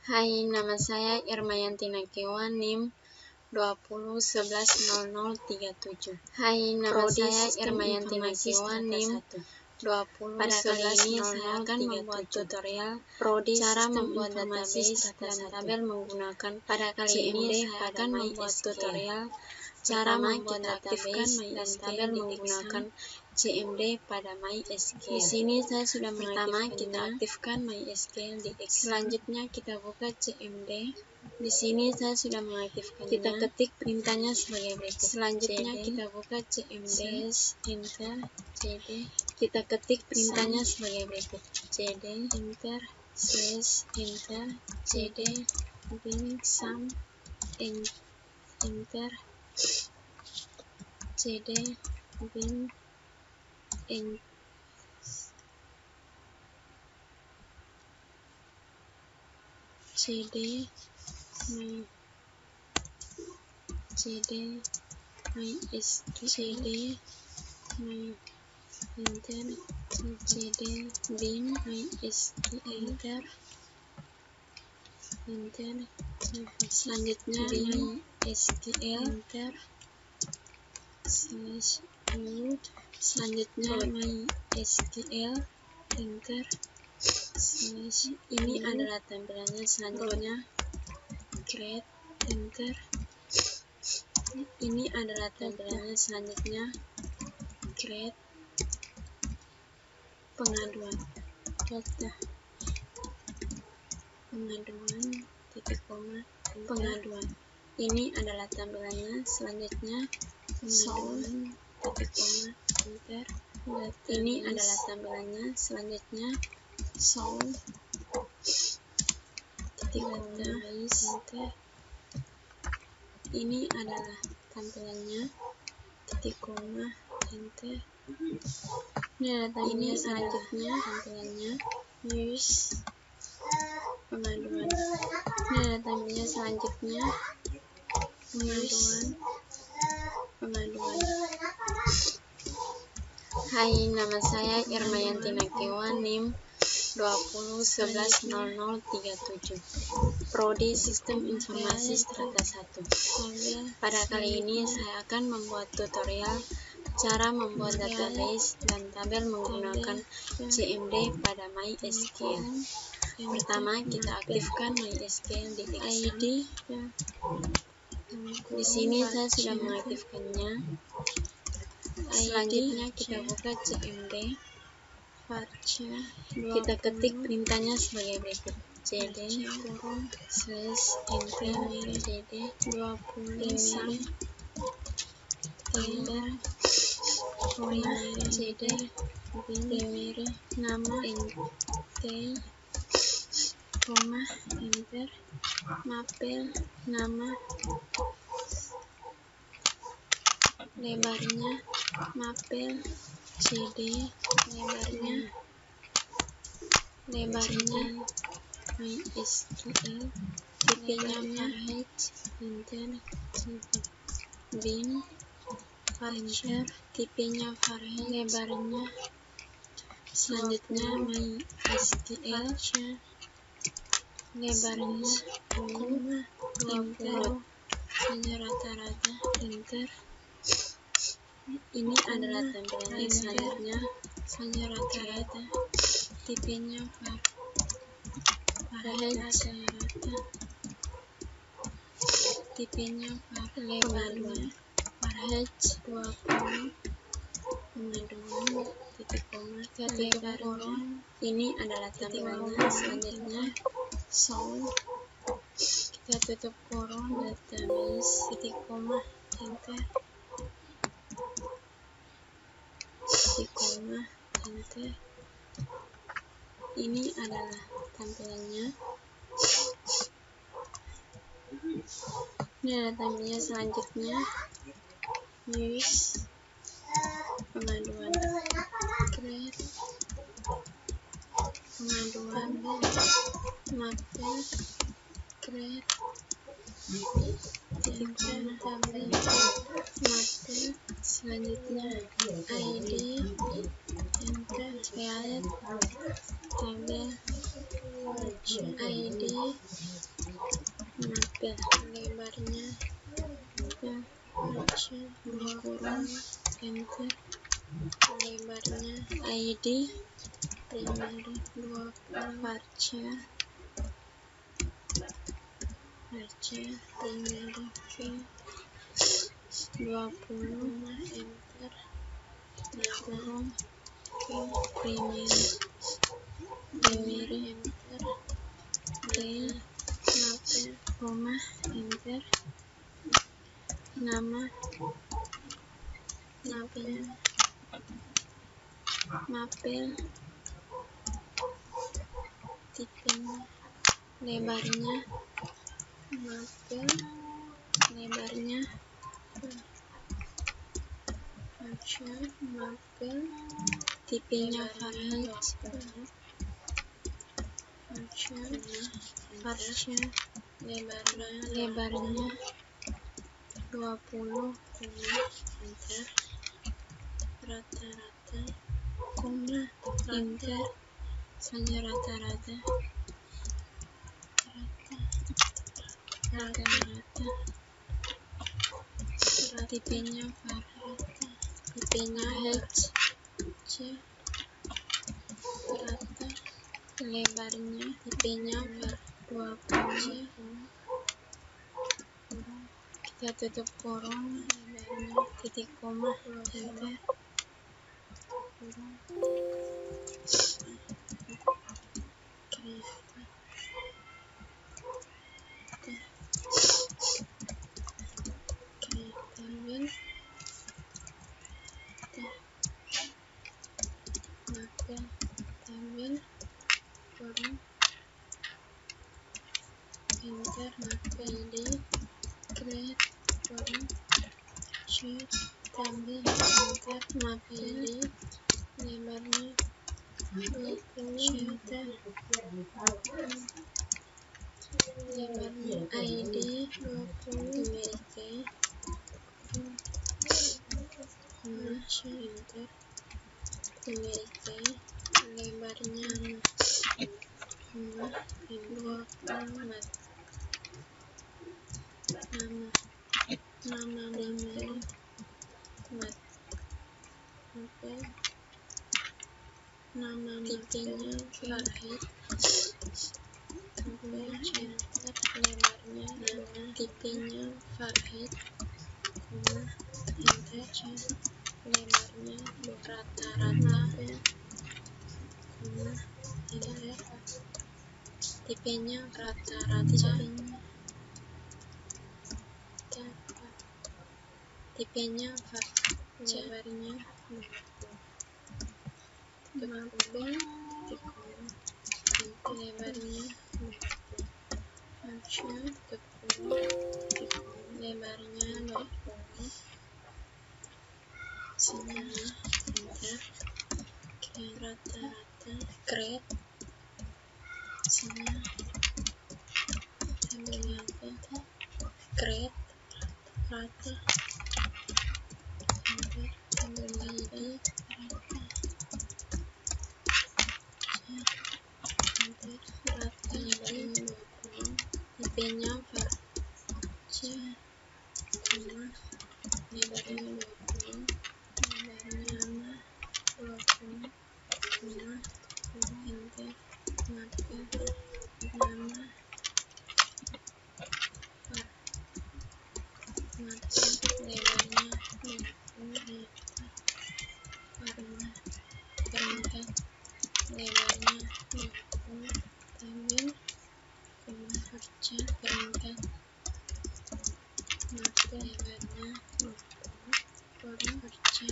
Hai, nama saya Irmayanti Nakewa, NIM 20110037. Hai, nama saya Irmayanti Nakewa, NIM 20110037. Pada kali ini saya akan membuat tutorial cara membuat database dan tabel menggunakan cara membuat database dan tabel menggunakan CMD pada MySQL. Di sini saya sudah kita aktifkan MySQL di Excel. Selanjutnya kita buka CMD. Di sini saya sudah mengaktifkannya. Kita ketik perintahnya sebagai berikut. Selanjutnya kita buka CMD, enter, cd. Kita ketik perintahnya sebagai berikut. cd, enter, enter, cd, bin, sum, enter, cd, bin, cd, MySQL, enter, cd, bin, MySQL, enter, selanjutnya MySQL, enter, /root, selanjutnya MySQL, enter, ini adalah tampilannya. Selanjutnya create, enter, ini adalah tampilannya. Selanjutnya create, pengaduan, titik koma, pengaduan. Ini adalah tampilannya. Selanjutnya pengaduan, titik koma, enter, ini adalah tampilannya. Selanjutnya titik koma, enter, ini adalah tampilannya. Titik koma, enter, ini selanjutnya tampilannya. Use, pengaduan, ini adalah tampilannya. Selanjutnya pengaduan. Hai, nama saya Irmayanti Nakewa, NIM 20110037, Prodi Sistem Informasi Strata 1. Pada kali ini saya akan membuat tutorial cara membuat database dan tabel menggunakan CMD pada MySQL. Pertama, kita aktifkan MySQL di Excel. Di sini saya sudah mengaktifkannya. Selanjutnya kita buka CMD. Kita ketik perintahnya sebagai berikut. cd /enter, cd 20 sum, enter, cd bin, nama, enter, koma, enter, mapel, nama, lebarnya, mapel, cd, lebarnya MySQL, tipenya Fahrenheit, enter, bin, enter, tipenya Fahrenheit, lebarnya. Selanjutnya MySQL, lebarnya 20, hanya rata-rata, enter. Ini adalah tampilannya. Selanjutnya hanya rata-rata, tipenya Fahrenheit, tipenya lebarnya Fahrenheit 20, pengaduan, titik koma, lebarnya. Ini adalah tampilannya. Selanjutnya kita tutup kurung, database, titik koma, enter, titik koma, enter. Ini adalah tampilannya. Ini adalah tampilannya. Selanjutnya use, pengaduan, create, pengaduan, mapel, create, titik koma, tabel, mapel. Selanjutnya id, enter, create, tabel, id, dua kurung enter lebarnya ID primary 20 varchar primary v 20 enter kurung primary enter rumah enter nama mapel tipenya lebarnya mapel tipenya Fahrenheit lebarnya 20 enter rata-rata enter saja rata-rata tipenya H rata lebarnya tipenya 20 kita tutup kurung lebarnya titik koma enter kurung tabel kurung enter ID create kurung sheet tabel enter mapel lebarnya 20 lebarnya ID 20 enter lebarnya 20 nama tipenya Fahrenheit lebarnya tipenya Fahrenheit enter lebarnya rata-rata enter tipenya rata-rata tipenya lebarnya mapel lebarnya lebarnya 20 sini enter rata-rata create sini tabelnya create rata enter tabelnya ID rata enter rata lebarnya 20 tipenya lebarnya 20 lebarnya 20 enter mapel nama lebarnya 20 warna perangkat lebarnya 20 tabel kerja perangkat mapel lebarnya 20 kurung kerja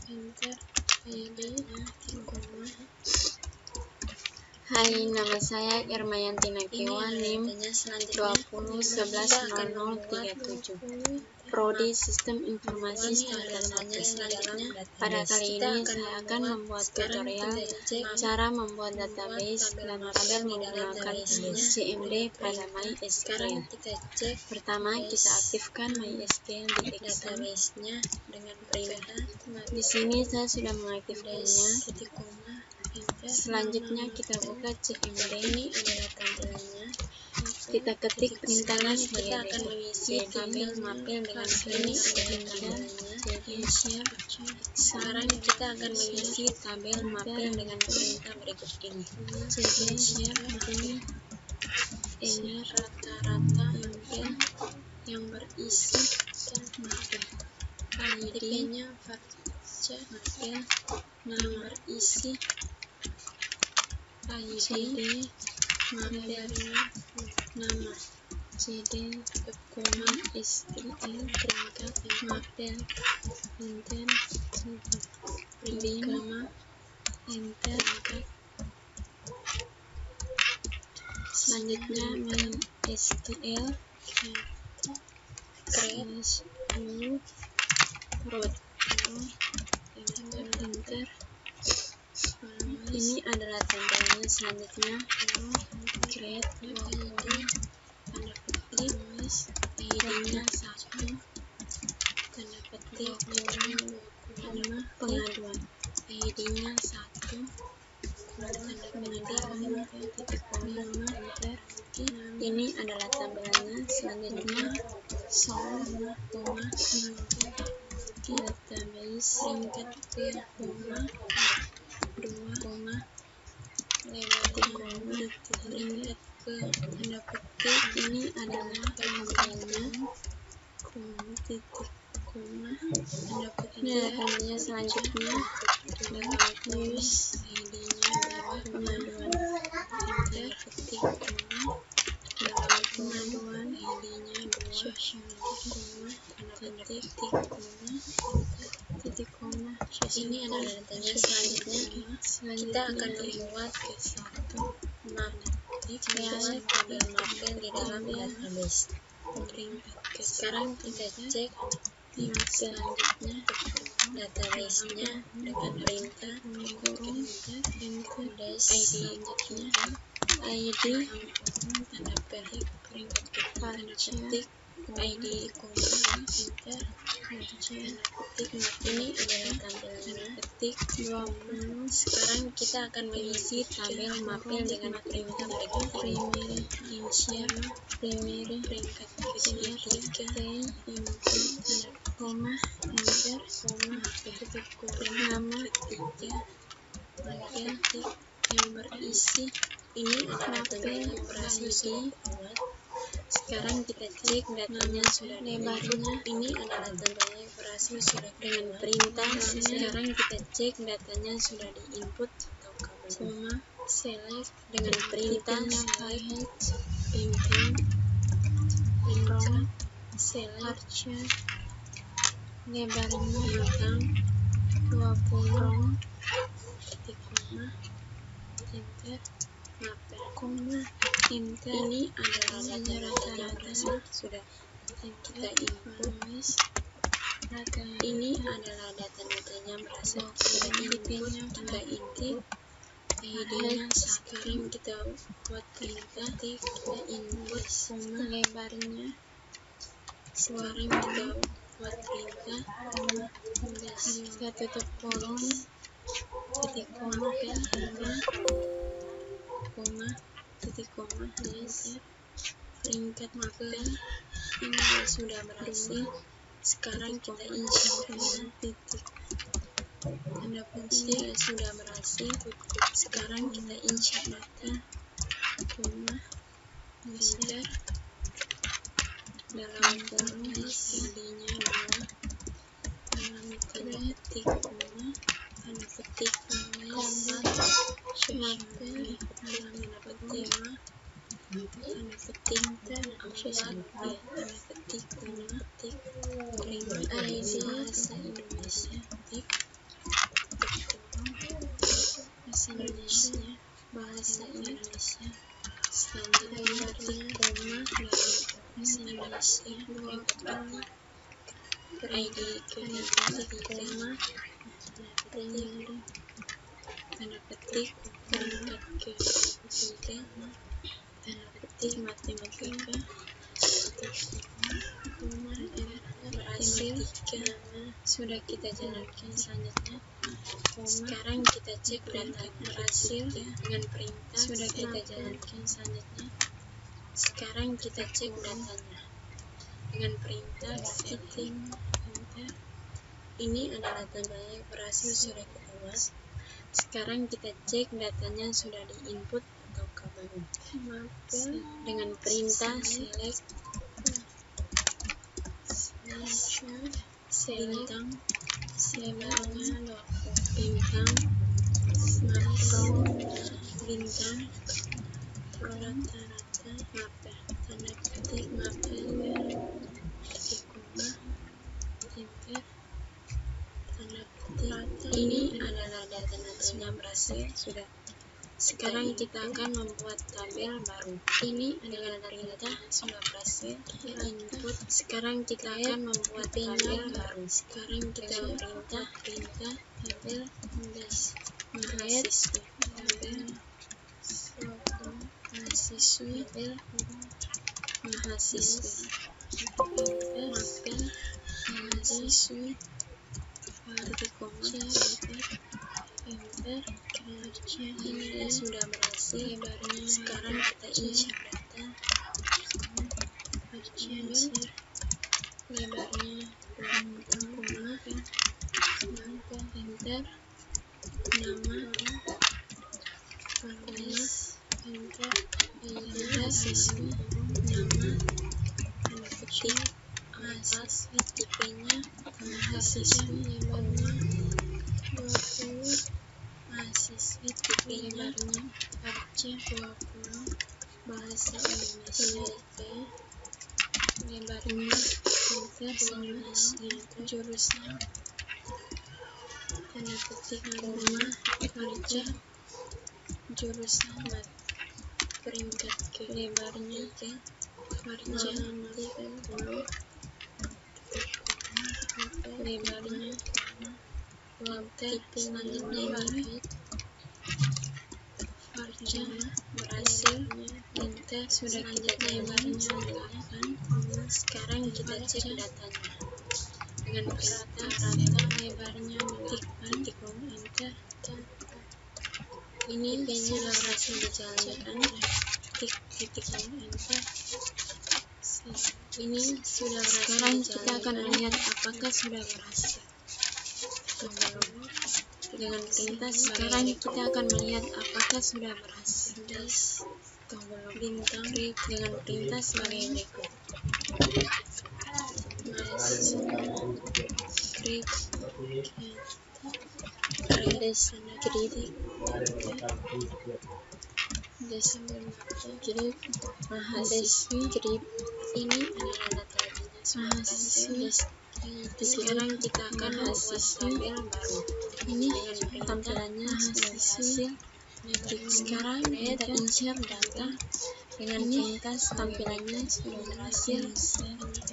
enter ID koma. Hai, nama saya Irmayanti Nakewa, NIM 20110037, Prodi Sistem Informasi Semester 1. Pada kali ini saya akan membuat tutorial cara membuat database dan tabel menggunakan CMD pada MySQL. Pertama, kita aktifkan MySQL di Excel. Di sini saya sudah mengaktifkannya. Selanjutnya kita buka CMD. Ini adalah tabelnya. kita ketik perintahnya, kita akan mengisi tabel mapel dengan ini adalah insert. Sekarang kita akan mengisi tabel mapel dengan perintah berikut ini. Ini rata-rata mapel yang berisi mapel. ID-nya mapel yang berisi ID mapelnya nama CD koma STL perangkat mapel enter bin koma enter. Selanjutnya main STL create new root enter. Ini adalah tampilannya. Selanjutnya create ID tanda petik ID-nya 1 tanda petik nama pengaduan ID-nya 1 tanda petik titik koma enter. Ini adalah tampilannya. Selanjutnya soal koma database ringkat ke koma 2 koma lebar ringkat ke tanda petik. Ini adalah tampilannya titik koma tanda petik. Selanjutnya use ID-nya adalah pengaduan enter petik koma dalam pengaduan ID-nya 2 koma tanda petik koma titik koma. Ini adalah datanya. Selanjutnya kita akan membuat ke satu map tabel mapel di dalam database. Sekarang kita cek selanjutnya database-nya dengan perintah ID tanda petik peringkat tanda petik ID enter ini adalah tampilannya petik 20. Sekarang kita akan mengisi tabel mapel dengan perintah berikut primary insert primary peringkat ketiga input koma enter koma titik nama ketiga mapel yang berisi ini adalah tabel yang berhasil dibuat. Sekarang kita cek datanya sudah lebarnya. Ini adalah tabel yang berhasil sudah dengan perintah. Sekarang kita cek datanya sudah diinput atau koma select dengan perintah select imprint from select lebarnya hitam 20 titik koma enter mapel koma enter. Ini adalah data yang berhasil sudah kita input. Ini adalah data-datanya berhasil kita input. Kita input ID-nya. Sekarang kita buat perintah kita input koma lebarnya. Sekarang kita buat perintah kita tutup kolom titik koma koma titik koma enter peringkat mapel ini sudah berhasil. Sekarang kita insert titik tanda petik sudah berhasil. Sekarang kita insert data koma enter dalam kolom ID-nya 2 dalam tanda petik koma tanda petik mapel dalam tanda petik tanda petik tanda petik koma ID bahasa Indonesia bahasa Indonesia selanjutnya petik koma bahasa Indonesia ID petik koma tanda petik peringkat ketiga tanda petik matematika berhasil sudah kita jalankan. Selanjutnya sekarang kita cek data berhasil dengan perintah sudah kita jalankan. Selanjutnya Sekarang kita cek datanya dengan perintah setting enter. Ini adalah tandanya operasi sudah kita buat. Sekarang kita cek datanya sudah diinput atau belum. Dengan perintah select bintang, lebarnya 20 bintang, makro bintang, rata-rata mapel, tanda petik mapel, titik koma, enter, tanda petik. Ini adalah data-datanya berhasil sudah. Sekarang kita akan membuat tabel baru. Ini adalah perintah sudah berhasil kita input. Sekarang kita akan membuat tabel baru. Sekarang kita perintah tabel mahasiswi tabel mahasiswi tabel mahasiswi mapel mahasiswi titik koma enter. Ini sudah berhasil. Lebarnya sekarang kita insert data insert lebarnya 20, enter, nama enter, mahasiswi, nama tanda petik atas, tipenya mahasiswi, lebarnya 20, mahasiswi, tipe lebarnya Aceh 20, bahasa Indonesia, lebarnya enter, jurusan tanda petik koma kerja, jurusan peringkat ke, lebarnya ke kerja 30, lebarnya tipe selanjutnya kerja berhasil, enter. Sudah kita lebarnya 8. Sekarang kita cek datanya dengan rata-rata lebarnya titik enter. Ini sudah berhasil dijalankan, titik enter. Ini sudah berhasil. Sekarang kita akan melihat apakah sudah berhasil atau belum dengan perintah. Sekarang kita akan melihat apakah sudah berhasil atau belum. Bintang dengan perintah sebagai berikut. Mahasiswi grip. Ini adalah datanya mahasiswi. Sekarang kita akan membuat tabel baru. Ini tampilannya sudah berhasil. Sekarang kita insert data dengan perintah tampilannya sudah berhasil.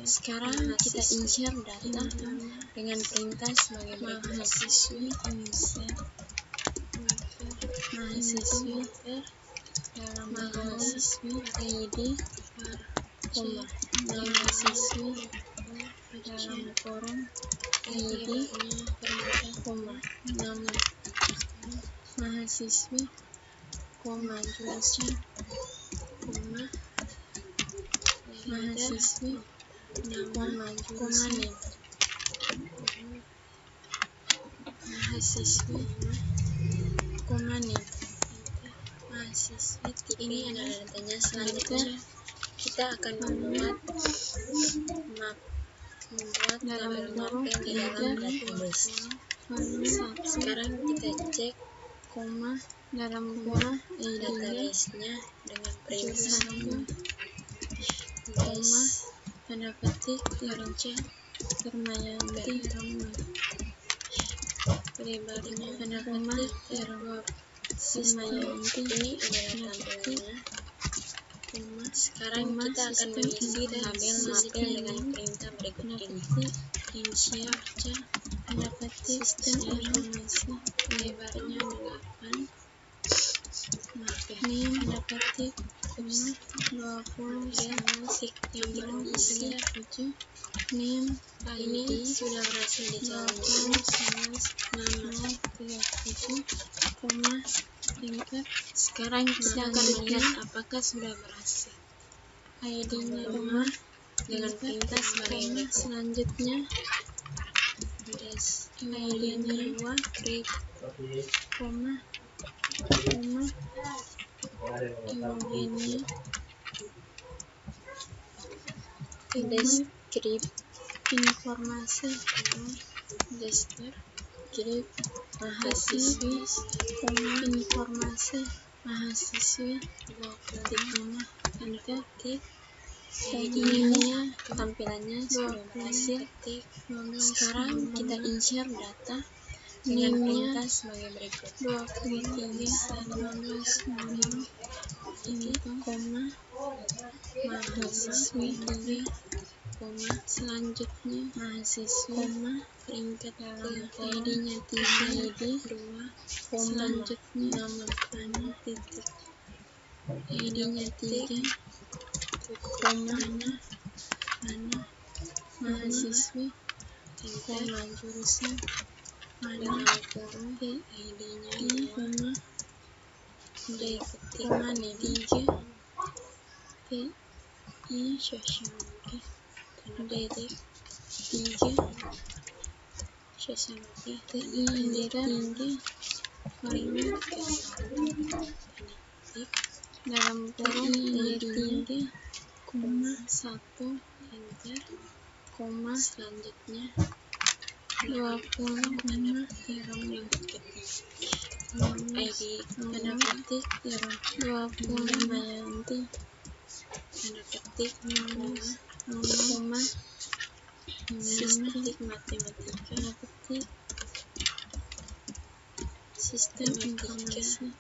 Sekarang kita insert data dengan perintah sebagai mahasiswi dalam mahasiswi ID koma mahasiswi dalam kurung ID koma nama mahasiswi koma jurusan koma mahasiswi nama koma name mahasiswi koma name mahasiswi. Ini adalah datanya. Selanjutnya kita akan membuat dalam mapel di dalam database. Sekarang kita cek koma dalam koma database-nya dengan perintah koma tanda petik kerja Permayanti lebarnya tanda petik Permayanti. Ini adalah tabelnya. Sekarang kita akan mengisi tabel mapel dengan perintah berikut ini. Insert tanda petik sistem informasi lebarnya 8, name tanda petik 20 yang berisi 7, name ini sudah berhasil dijalankan, nama 37, koma enter. Sekarang kita akan melihat apakah sudah berhasil. ID-nya 2 dengan perintah sebagai berikut. Selanjutnya ID-nya 2 create, kemudiannya deskripsi informasi deskripsi mahasiswi, informasi mahasiswi, ketik ID-nya, tampilannya sudah berhasil. Sekarang kita insert data dengan perintah sebagai berikut. 23 ini mahasiswi 3, selanjutnya mahasiswa peringkat ID-nya 3 ID 2, selanjutnya nama titik ID-nya 3 mahasiswi jurusan ID-nya 2 ketik 3 PI sosiologi detik 3 sosiologi TI tinggi dalam kurung tinggi 1 enter selanjutnya 20 ID tanda petik 20 Mayanti tanda petik sistematik matematika tanda petik sistematika tanda petik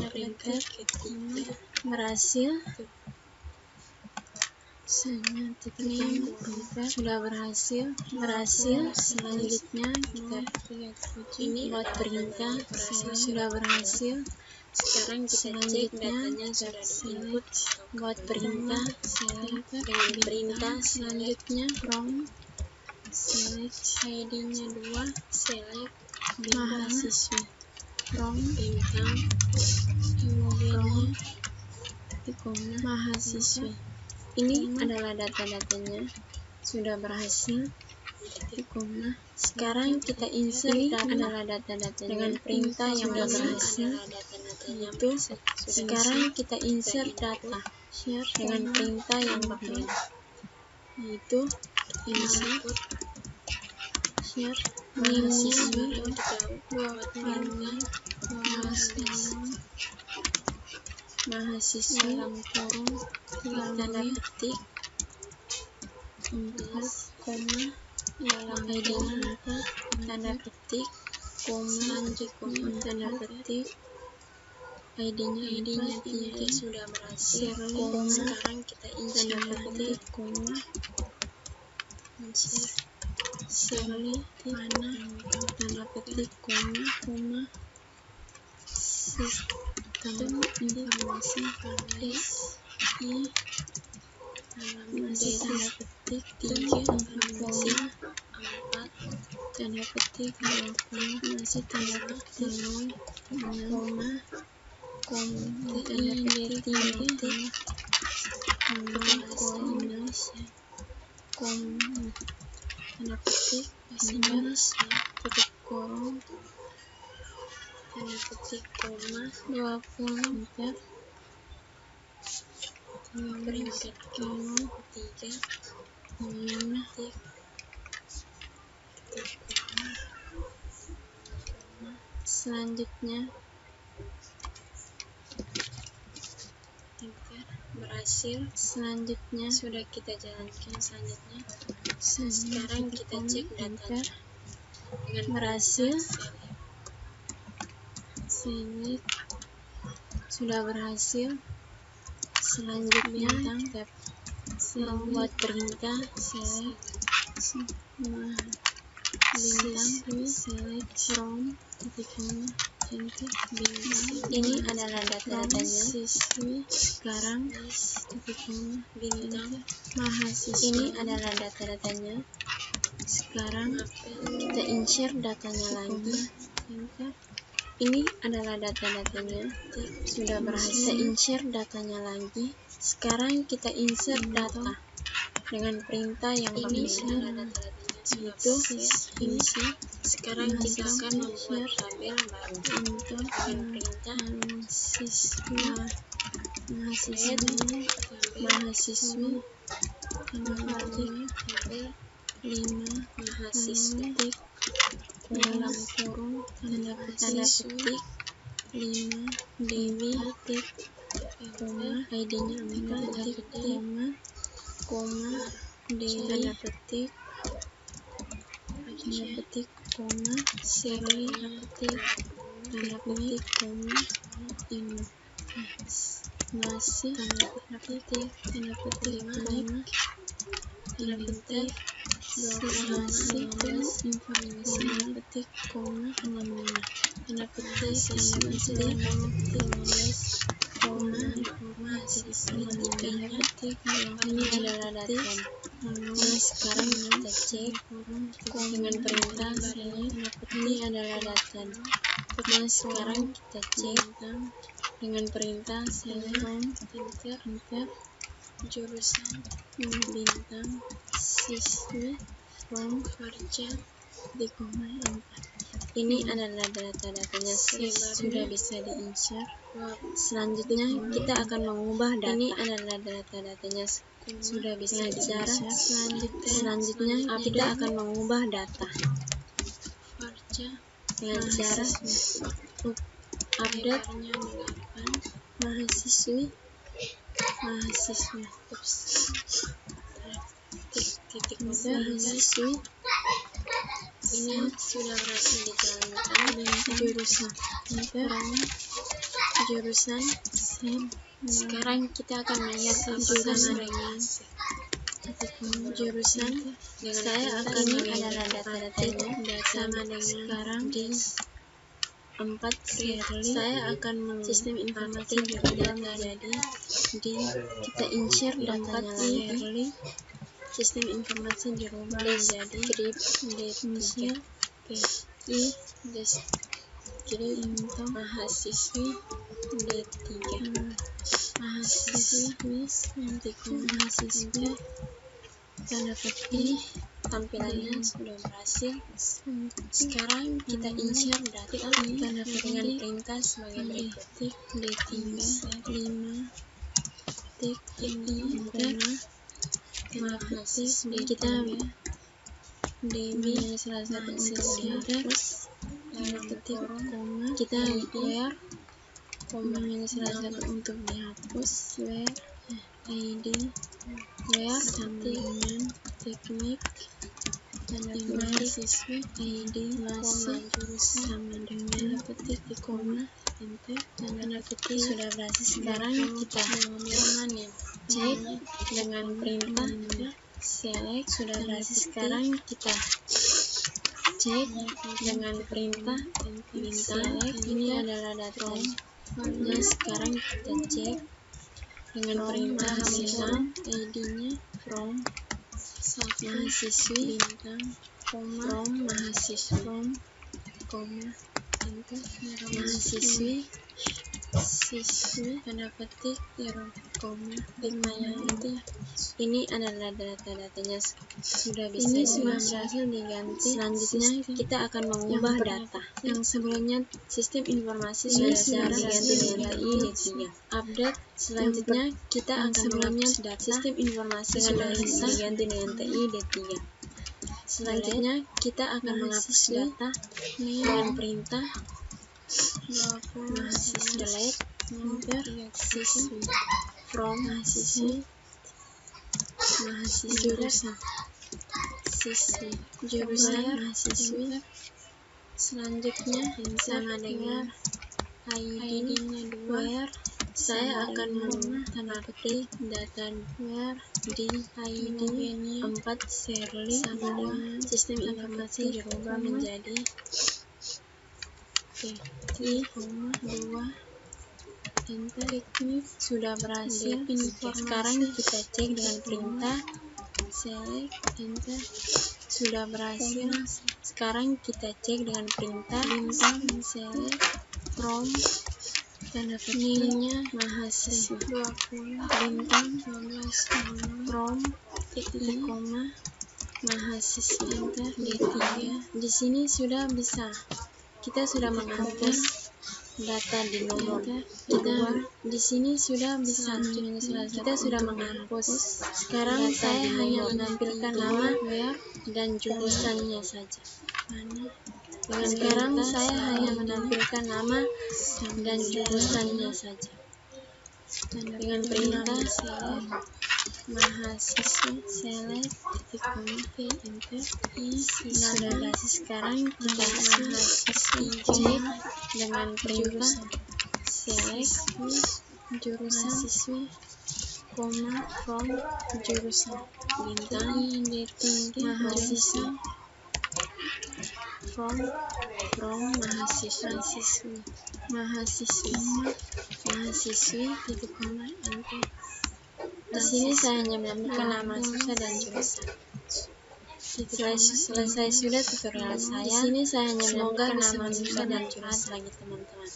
peringkat ketiga berhasil. Sudah berhasil. Selanjutnya kita buat perintah sudah berhasil. Sekarang kita cek datanya sudah diinput. Buat perintah dengan perintah selanjutnya from select ID-nya 2 select mahasiswa from bintang kemudiannya mahasiswa. Ini adalah data-datanya sudah berhasil. Sekarang kita insert adalah data-datanya dengan perintah yang sudah berhasil. Itu sekarang kita insert data dengan perintah yang berbeda, yaitu insert mahasiswi dalam kurung tanda petik 4, dalam ID-nya 4 tanda petik tanda petik ID-nya 3 sudah berhasil. Sekarang kita insert tanda petik Shirley mana tanda petik sistem informasi SI masih tanda petik 3 informasi 4 tanda petik masih tanda petik 0 tanda petik 3 tanda petik minus tutup kurung tanda petik 24 peringkat ketiga titik selanjutnya enter berhasil. Selanjutnya sudah kita jalankan. Sekarang kita cek data dengan berhasil. Select sudah berhasil. Selanjutnya tab membuat perintah select bintang select from titiknya enter bintang. Ini adalah data-datanya siswi. Sekarang titiknya bintang mahasiswa. Ini adalah data-datanya. Sekarang kita insert datanya lagi. Ini adalah data-datanya. Sudah berhasil insert datanya lagi. Sekarang kita insert data dengan perintah yang berbeda. Itu ini sih. Sekarang kita akan membuat tabel baru untuk perintah mahasiswi tabel 5 mahasiswa dalam kurung tanda petik 5 Dewi ID-nya tanda petik Dewi tanda petik Shirley tanda petik ini masih tanda petik masih informasi tanda petik tanda petik ini adalah data. Nah, sekarang kita cek dengan perintah ini adalah data. Nah, sekarang kita cek dengan perintah enter jurusan bintang siswi from kerja di koma 4. Ini adalah data-datanya sudah bisa di-insert. Selanjutnya kita akan mengubah data. Ini adalah data-datanya sudah bisa di-insert. Selanjutnya kita akan mengubah data dengan cara update mahasiswi ini sudah berhasil dijalankan. Jurusan sekarang kita akan melihat jurusan dengan saya akan adalah data-datanya sama dengan sekarang di 4 saya akan sistem informasi berubah menjadi kita insert datanya lagi. Sistem informasi dirubah menjadi deskripsi mahasiswi D3 mahasiswi tanda petik tampilannya sudah berhasil. Sekarang kita insert data dengan perintah sebagai berikut D3 5 mahasiswi kita Dewi salah satu untuk terus tanda petik kita where salah satu untuk dihapus where ID where dengan teknik tanda petik siswi ID masih sama dengan petik di koma enter tanda petik sudah berhasil. Sekarang kita cek dengan perintah select sudah berhasil. Sekarang kita cek dengan perintah select ini adalah data. Nah, sekarang kita cek dengan perintah bintang ID-nya from mahasiswi bintang from mahasiswa enter mahasiswi tanda petik ini adalah data-datanya sudah bisa berhasil diganti. Selanjutnya kita akan mengubah data yang sebelumnya sistem informasi sudah diganti dengan ID3 update. Selanjutnya kita akan menghapus data sistem informasi sudah diganti dengan TI-D3. Selanjutnya kita akan menghapus data dengan perintah delete siswi from mahasiswi jurusan mahasiswi. Selanjutnya sama dengan ID-nya where saya akan tanda petik data where di ID 4 Shirley sistem informasi dirubah menjadi I2 enter teknik sudah berhasil. Sekarang kita cek dengan perintah select enter sudah berhasil. Sekarang kita cek dengan perintah select from tanda petiknya mahasiswa 20 bintang 12 from titik koma mahasiswa enter D3. Di sini sudah bisa, kita sudah menghapus data di nomor di sini sudah bisa, kita sudah menghapus. Sekarang saya hanya menampilkan nama dan jurusannya saja. Sekarang saya hanya menampilkan nama dan jurusannya saja dengan perintah select mahasiswa select titik koma enter sudah berhasil. Sekarang kita mahasiswa dengan perintah select jurusan koma from jurusan bintang mahasiswa from mahasiswi titik koma enter. Di sini saya hanya menambahkan nama siswa dan jurusan. Selesai sudah tutorial saya. Di sini saya hanya menambahkan nama siswa dan jurusan bagi teman-teman.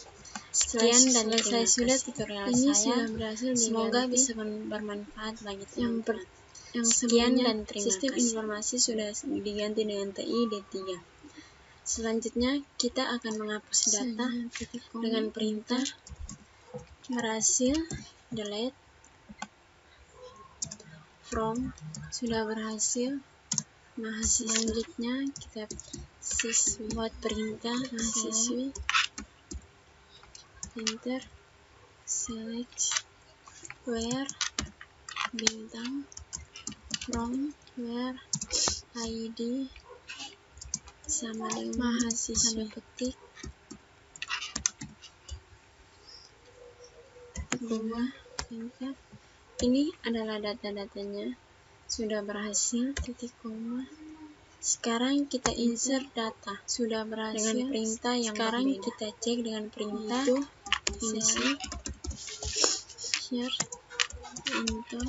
Sekian dan selesai sudah tutorial saya. Semoga bisa bermanfaat bagi teman-teman. Sekian dan terima kasih. Sistem informasi sudah diganti dengan TI D3. Selanjutnya kita akan menghapus data dengan perintah berhasil delete from sudah berhasil. Selanjutnya kita buat perintah mahasiswi enter select where bintang from where ID sama dengan mahasiswa petik rumah enter. Ini adalah data-datanya sudah berhasil titik koma. Sekarang kita insert data sudah berhasil dengan perintah yang sekarang berbeda. Kita cek dengan perintah insert share into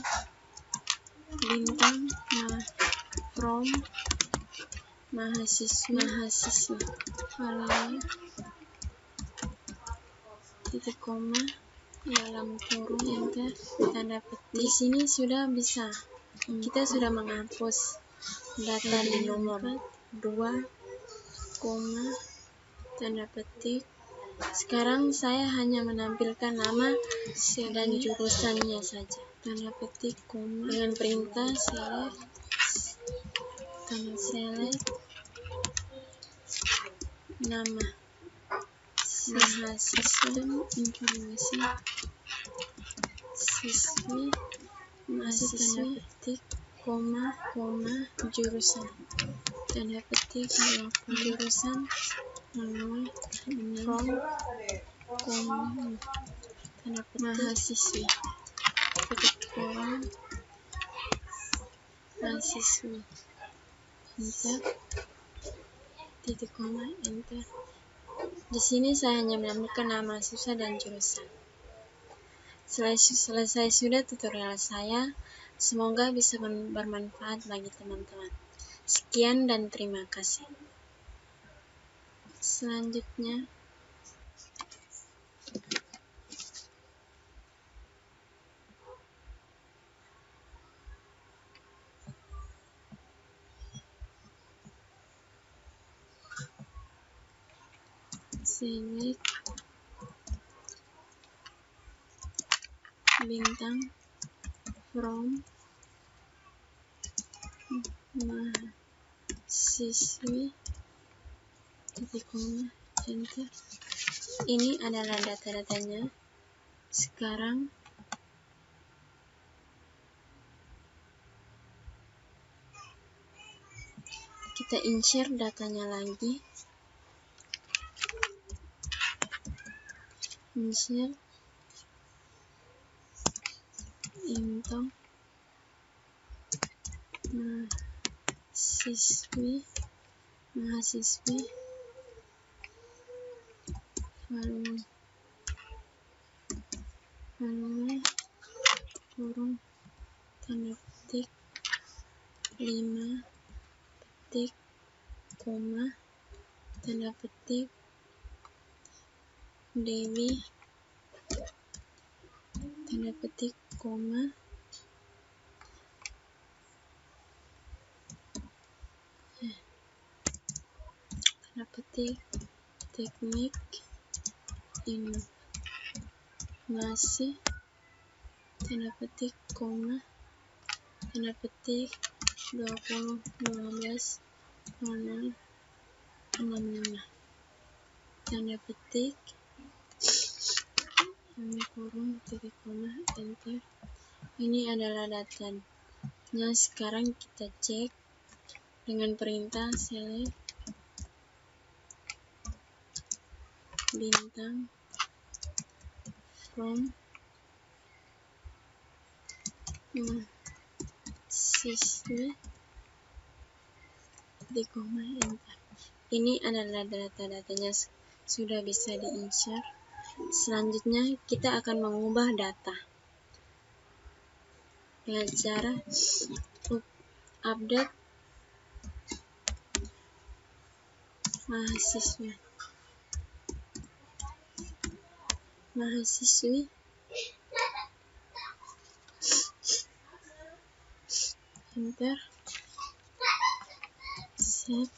bintang from mahasiswa halaman titik koma dalam kurung enter tanda petik. Di sini sudah bisa, kita sudah menghapus data di nomor 2 koma tanda petik. Sekarang saya hanya menampilkan nama dan jurusannya saja tanda petik koma dengan perintah select nama mahasiswa informasi siswi mahasiswi petik koma jurusan tanda petik jurusan from koma tanda petik mahasiswi petik koma mahasiswi enter titik koma enter. Di sini saya hanya menambahkan nama siswa dan jurusan. Selesai sudah tutorial saya. Semoga bisa bermanfaat bagi teman-teman. Sekian dan terima kasih. Selanjutnya select bintang from mahasiswi titik koma enter. Ini adalah data-datanya. Sekarang kita insert datanya lagi. Insert into mahasiswi volume kurung tanda petik 5 petik koma tanda petik Dewi tanda petik koma tanda petik teknik informasi tanda petik koma tanda petik 2012-00-65 tanda petik kurung titik koma enter. Ini adalah datanya. Sekarang kita cek dengan perintah select bintang from siswi di koma enter. Ini adalah data-datanya sudah bisa di-insert. Selanjutnya kita akan mengubah data dengan cara update mahasiswi enter. Set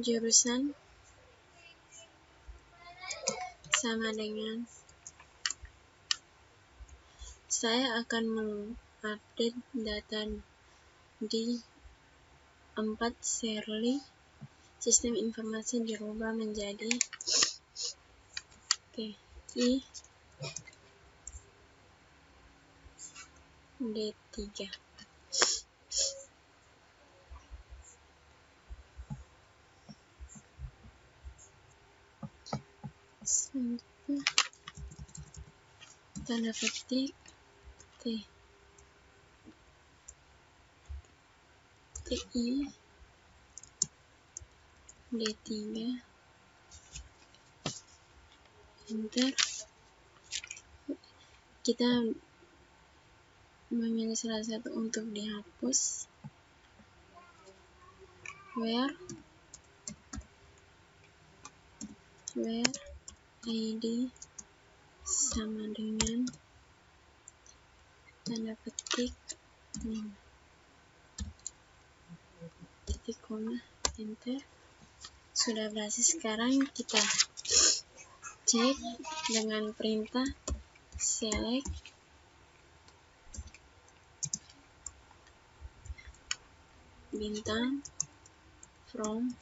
jurusan sama dengan saya akan mengupdate data di 4 Shirley. Sistem informasi dirubah menjadi TI D3. Selanjutnya tanda petik TI D3 enter. Kita memilih salah satu untuk dihapus. Where ID sama dengan tanda petik titik koma enter. Sudah berhasil. Sekarang kita cek dengan perintah select bintang from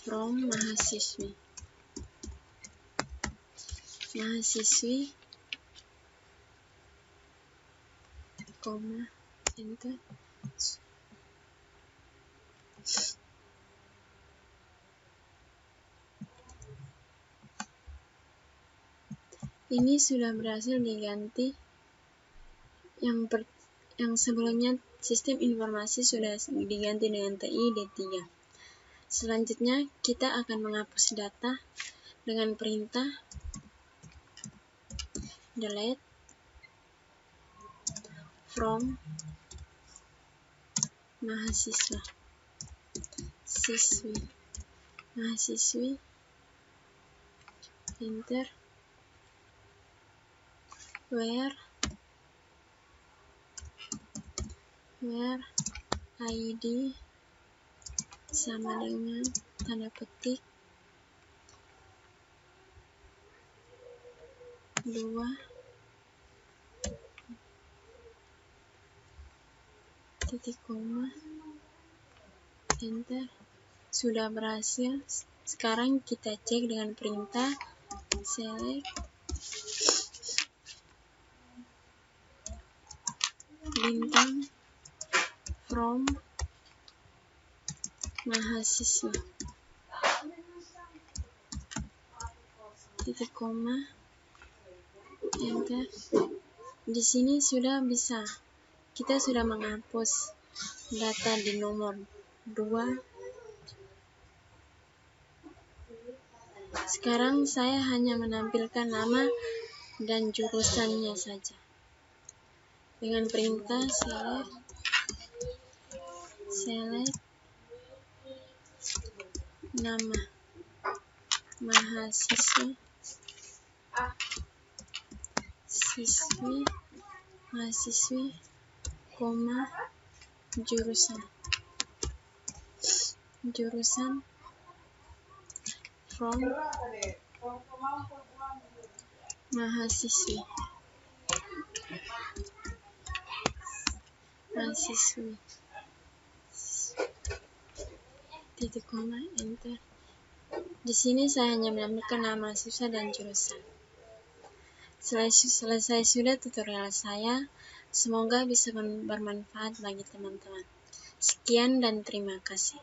mahasiswi koma enter. Ini sudah berhasil diganti. Yang sebelumnya sistem informasi sudah diganti dengan TI D3. Selanjutnya kita akan menghapus data dengan perintah delete from mahasiswi enter. Where ID sama dengan tanda petik 2 titik koma enter. Sudah berhasil. Sekarang kita cek dengan perintah select bintang from mahasiswa titik koma enter. Di sini sudah bisa. Kita sudah menghapus data di nomor 2. Sekarang saya hanya menampilkan nama dan jurusannya saja. Dengan perintah select nama mahasiswa, mahasiswi, koma, jurusan from mahasiswi, titik koma, enter. Di sini saya hanya menambahkan nama mahasiswa dan jurusan. Selesai sudah tutorial saya. Semoga bisa bermanfaat bagi teman-teman. Sekian dan terima kasih.